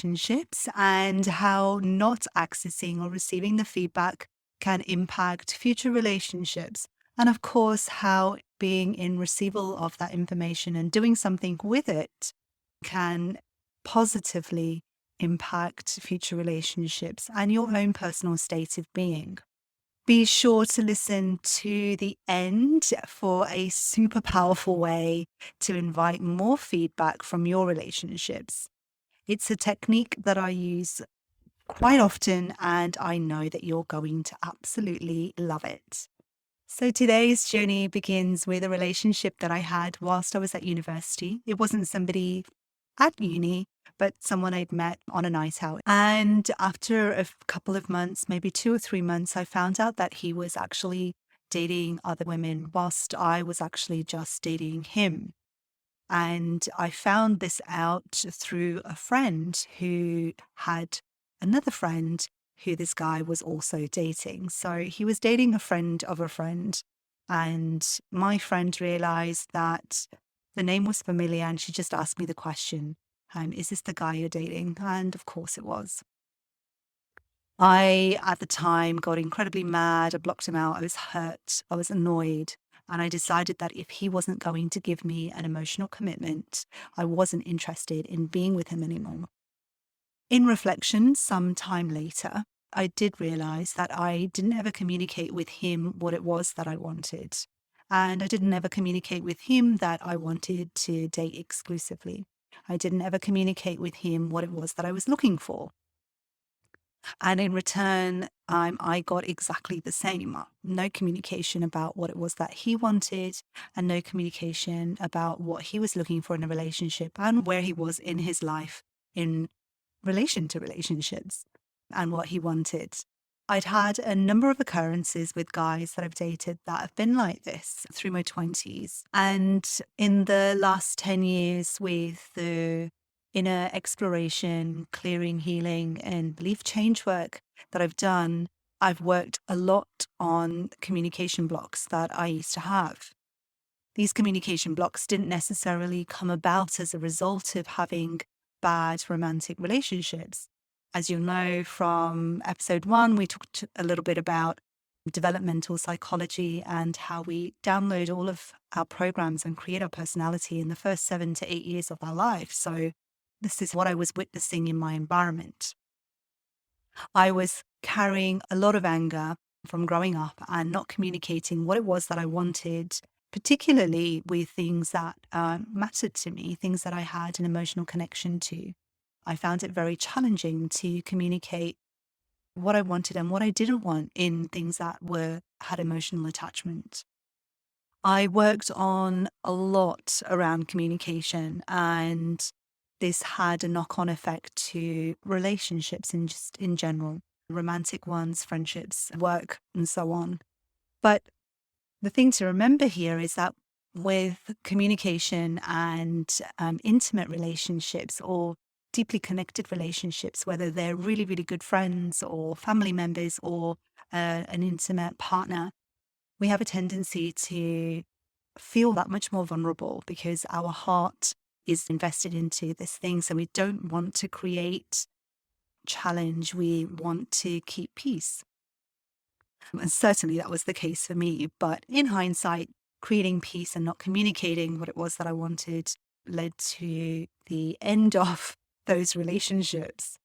relationships and how not accessing or receiving the feedback can impact future relationships. And of course, how being in receival of that information and doing something with it can positively impact future relationships and your own personal state of being. Be sure to listen to the end for a super powerful way to invite more feedback from your relationships. It's a technique that I use quite often, and I know that you're going to absolutely love it. So today's journey begins with a relationship that I had whilst I was at university. It wasn't somebody at uni, but someone I'd met on a night out. And after a couple of months, maybe 2 or 3 months, I found out that he was actually dating other women whilst I was actually just dating him. And I found this out through a friend who had another friend who this guy was also dating. So he was dating a friend of a friend. And my friend realized that the name was familiar and she just asked me the question, is this the guy you're dating? And of course it was. I, at the time, got incredibly mad. I blocked him out. I was hurt. I was annoyed. And I decided that if he wasn't going to give me an emotional commitment, I wasn't interested in being with him anymore. In reflection, some time later, I did realize that I didn't ever communicate with him what it was that I wanted. And I didn't ever communicate with him that I wanted to date exclusively. I didn't ever communicate with him what it was that I was looking for. And in return, I got exactly the same. No communication about what it was that he wanted, and no communication about what he was looking for in a relationship and where he was in his life in relation to relationships and what he wanted. I'd had a number of occurrences with guys that I've dated that have been like this through my 20s. And in the last 10 years, with the inner exploration, clearing, healing, and belief change work that I've done, I've worked a lot on communication blocks that I used to have. These communication blocks didn't necessarily come about as a result of having bad romantic relationships. As you'll know from episode 1, we talked a little bit about developmental psychology and how we download all of our programs and create our personality in the first 7 to 8 years of our life. So this is what I was witnessing in my environment. I was carrying a lot of anger from growing up and not communicating what it was that I wanted, particularly with things that mattered to me, things that I had an emotional connection to. I found it very challenging to communicate what I wanted and what I didn't want in things that had emotional attachment. I worked on a lot around communication, and this had a knock-on effect to relationships in general, romantic ones, friendships, work, and so on. But the thing to remember here is that with communication and intimate relationships or deeply connected relationships, whether they're really, really good friends or family members or an intimate partner, we have a tendency to feel that much more vulnerable because our heart is invested into this thing. So we don't want to create challenge. We want to keep peace. And certainly that was the case for me. But in hindsight, creating peace and not communicating what it was that I wanted led to the end of those relationships.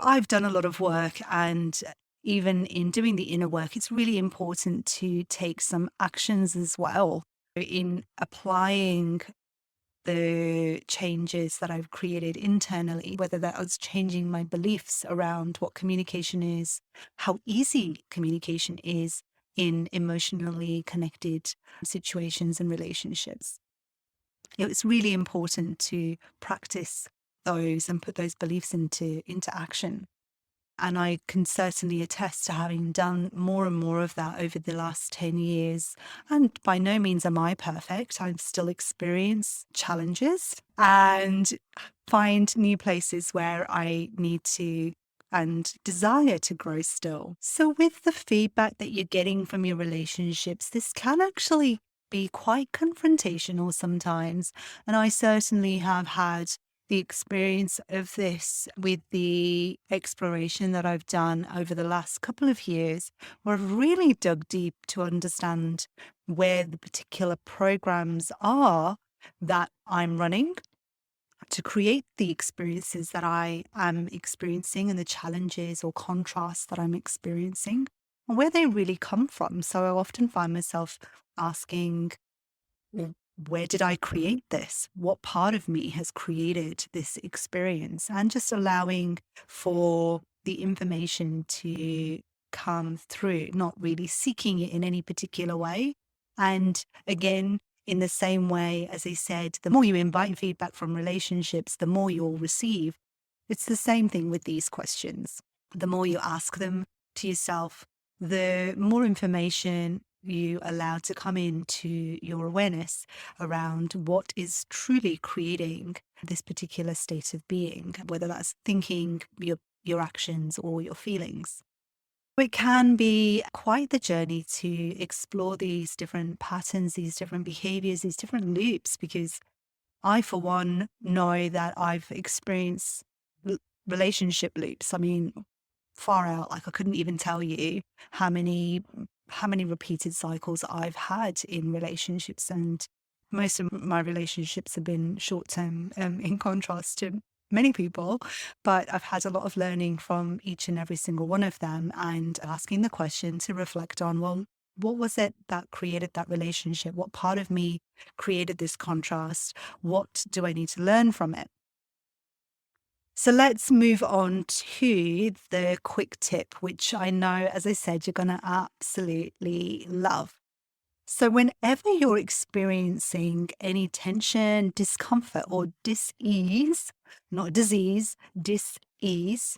I've done a lot of work, and even in doing the inner work, it's really important to take some actions as well in applying the changes that I've created internally, whether that was changing my beliefs around what communication is, how easy communication is in emotionally connected situations and relationships. It's really important to practice those and put those beliefs into action. And I can certainly attest to having done more and more of that over the last 10 years. And by no means am I perfect. I still experience challenges and find new places where I need to and desire to grow still. So with the feedback that you're getting from your relationships, this can actually be quite confrontational sometimes. And I certainly have had the experience of this with the exploration that I've done over the last couple of years, where I've really dug deep to understand where the particular programs are that I'm running to create the experiences that I am experiencing and the challenges or contrasts that I'm experiencing and where they really come from. So I often find myself asking, where did I create this? What part of me has created this experience? And just allowing for the information to come through, not really seeking it in any particular way. And again, in the same way, as I said, the more you invite feedback from relationships, the more you'll receive. It's the same thing with these questions. The more you ask them to yourself, the more information you allow to come into your awareness around what is truly creating this particular state of being, whether that's thinking, your actions, or your feelings. It can be quite the journey to explore these different patterns, these different behaviors, these different loops, because I, for one, know that I've experienced relationship loops. I mean, far out. Like I couldn't even tell you how many repeated cycles I've had in relationships, and most of my relationships have been short term, in contrast to many people. But I've had a lot of learning from each and every single one of them, and asking the question to reflect on, well, what was it that created that relationship? What part of me created this contrast? What do I need to learn from it? So let's move on to the quick tip, which I know, as I said, you're going to absolutely love. So whenever you're experiencing any tension, discomfort, or dis-ease, not disease, dis-ease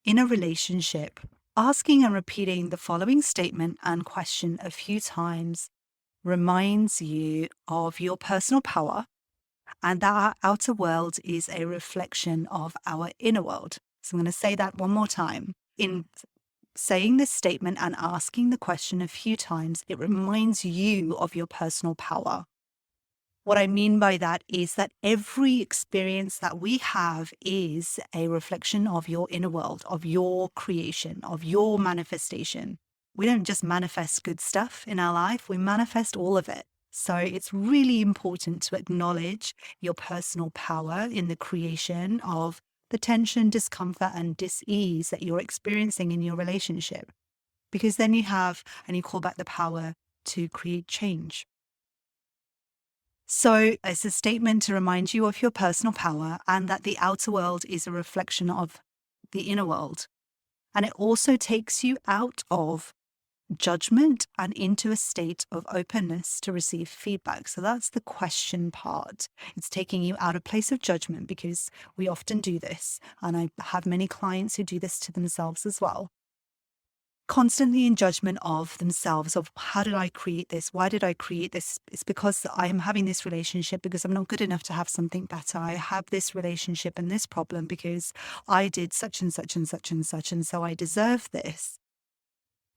in a relationship, asking and repeating the following statement and question a few times reminds you of your personal power, and that our outer world is a reflection of our inner world. So I'm going to say that one more time. In saying this statement and asking the question a few times, it reminds you of your personal power. What I mean by that is that every experience that we have is a reflection of your inner world, of your creation, of your manifestation. We don't just manifest good stuff in our life, we manifest all of it. So it's really important to acknowledge your personal power in the creation of the tension, discomfort, and dis-ease that you're experiencing in your relationship. Because then you call back the power to create change. So it's a statement to remind you of your personal power and that the outer world is a reflection of the inner world. And it also takes you out of judgment and into a state of openness to receive feedback. So that's the question part. It's taking you out of place of judgment, because we often do this. And I have many clients who do this to themselves as well. Constantly in judgment of themselves, of how did I create this? Why did I create this? It's because I am having this relationship because I'm not good enough to have something better. I have this relationship and this problem because I did such and such and such and such, and so I deserve this.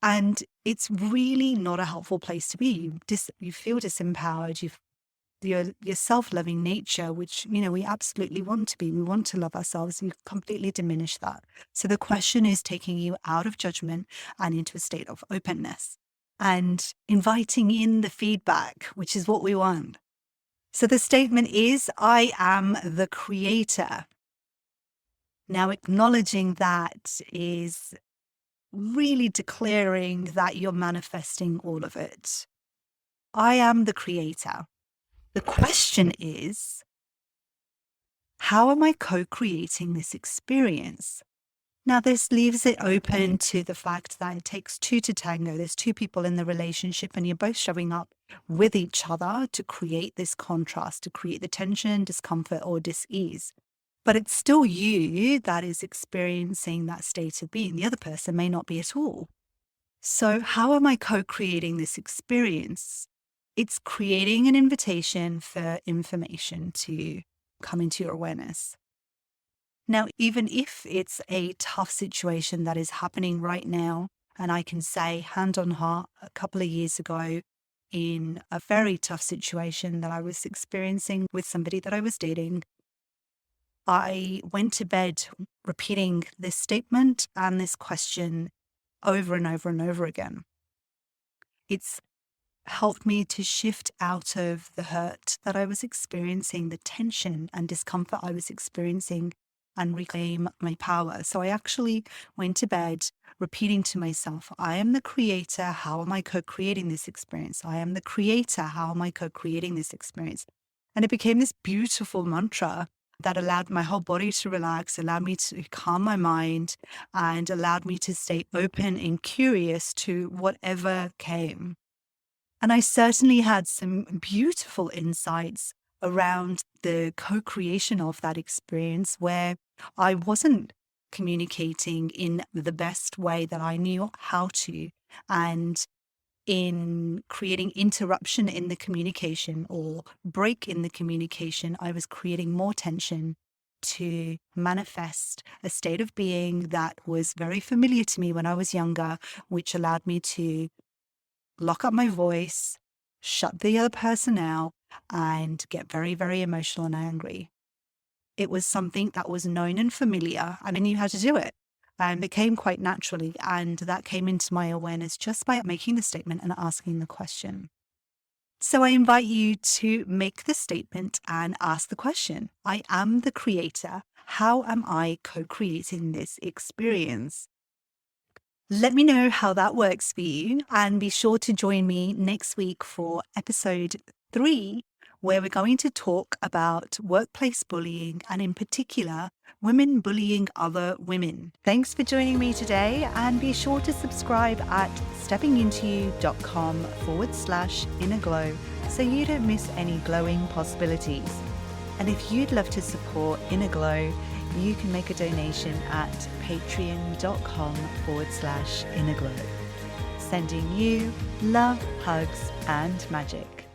And it's really not a helpful place to be. You feel disempowered. Your self-loving nature, which, we absolutely want to be. We want to love ourselves. You completely diminish that. So the question is taking you out of judgment and into a state of openness and inviting in the feedback, which is what we want. So the statement is, I am the creator. Now, acknowledging that is really declaring that you're manifesting all of it. I am the creator. The question is, how am I co-creating this experience? Now, this leaves it open to the fact that it takes two to tango. There's two people in the relationship and you're both showing up with each other to create this contrast, to create the tension, discomfort, or dis-ease. But it's still you that is experiencing that state of being. The other person may not be at all. So how am I co-creating this experience? It's creating an invitation for information to come into your awareness. Now, even if it's a tough situation that is happening right now, and I can say hand on heart, a couple of years ago, in a very tough situation that I was experiencing with somebody that I was dating, I went to bed repeating this statement and this question over and over and over again. It's helped me to shift out of the hurt that I was experiencing, the tension and discomfort I was experiencing, and reclaim my power. So I actually went to bed repeating to myself, I am the creator. How am I co-creating this experience? I am the creator. How am I co-creating this experience? And it became this beautiful mantra that allowed my whole body to relax, allowed me to calm my mind, and allowed me to stay open and curious to whatever came. And I certainly had some beautiful insights around the co-creation of that experience where I wasn't communicating in the best way that I knew how to. And in creating interruption in the communication or break in the communication, I was creating more tension to manifest a state of being that was very familiar to me when I was younger, which allowed me to lock up my voice, shut the other person out, and get very, very emotional and angry. It was something that was known and familiar, and I knew how to do it. And it came quite naturally. And that came into my awareness just by making the statement and asking the question. So I invite you to make the statement and ask the question. I am the creator. How am I co-creating this experience? Let me know how that works for you, and be sure to join me next week for episode 3, where we're going to talk about workplace bullying and in particular, women bullying other women. Thanks for joining me today, and be sure to subscribe at steppingintoyou.com/innerglow so you don't miss any glowing possibilities. And if you'd love to support InnerGLOW, you can make a donation at patreon.com/innerglow. Sending you love, hugs, and magic.